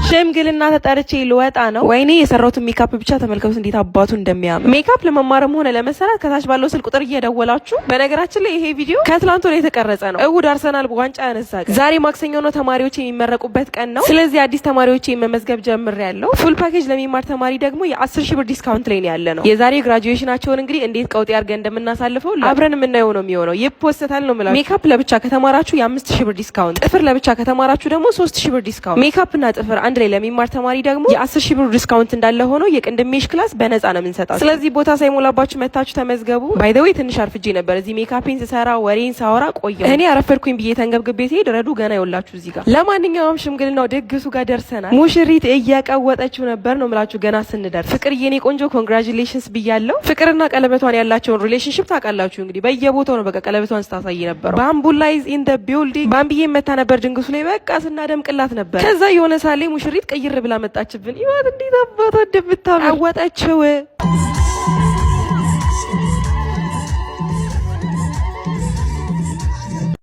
ሽምግልና ተጠርቼ ልወጣ ነው። ወይኔ የሰራሁት ሜካፕ ብቻ ተመልከቱት እንዴት አባቱ እንደሚያምር። ሜካፕ ለመማርም ሆነ ለመሰራት ከታች ባለው ስልክ ቁጥር እየደወላችሁ። በነገራችን ላይ ይሄ ቪዲዮ ከትላንት ወዲያ የተቀረጸ ነው። እሁድ አርሰናል ዋንጫ ያነሳ ቀን፣ ዛሬ ማክሰኞ ነው። ተማሪዎች የሚመረቁበት ቀን ነው። ስለዚህ አዲስ ተማሪዎች መመዝገብ ጀምሬያለሁ። ፉል ፓኬጅ ለሚማር ተማሪ ደግሞ የ10 ሺህ ብር ዲስካውንት ላይ ነው ያለ ነው። የዛሬ ግራጁዌሽናቸውን እንግዲህ እንዴት ቀውጤ አድርገን እንደምናሳልፈው አብረን የምናየው ነው የሚሆነው። ይፖስታል ነው የምላችሁ። ሜካፕ ለብቻ ከተማራችሁ የ5 ሺህ ብር ዲስካውንት፣ ጥፍር ለብቻ ከተማራችሁ ደግሞ 3 ሺህ ብር ዲስካውንት። ሜካፕ እና ጥፍር አንድ ላይ ለሚማር ተማሪ ደግሞ የ10 ሺህ ብር ዲስካውንት እንዳለ ሆኖ የቅንድሜሽ ክላስ በነፃ ነው የምንሰጣው። ስለዚህ ቦታ ሳይሞላባችሁ መታችሁ ተመዝገቡ። ባይ ዘ ዌይ ትንሽ አርፍጄ ነበር እዚህ ሜካፔን ስሰራ ወሬን ሳወራ ቆየሁ። እኔ አረፈድኩኝ ብዬ ተንገብግቤ ሲሄድ ረዱ ገና ይወላችሁ እዚህ ጋር። ለማንኛውም ሽምግልናው ድግሱ ጋር ደርሰናል። ሙሽሪት እያቀወጠችው ነበር ነው የምላችሁ ገና ስንደርስ። ፍቅር የኔ ቆንጆ ኮንግራቹሌሽንስ ብያለሁ። ፍቅርና ቀለበቷን ያላቸውን ሪሌሽንሺፕ ታውቃላችሁ እንግዲህ በየቦታው ነው በቃ ቀለበቷን ስታሳይ ነበር። ባምቡላይዝ ኢን ዘ ቢልዲንግ ባምቢዬ መታ ነበር ድንግሱ ላይ በቃ ስናደምቅላት ነበር። ከዛ የሆነ ሳሌ ሙሽሪት ቀይር ብላ መጣችብን። ይወት እንዴት አባቷ እንደምታምር አወጣችው።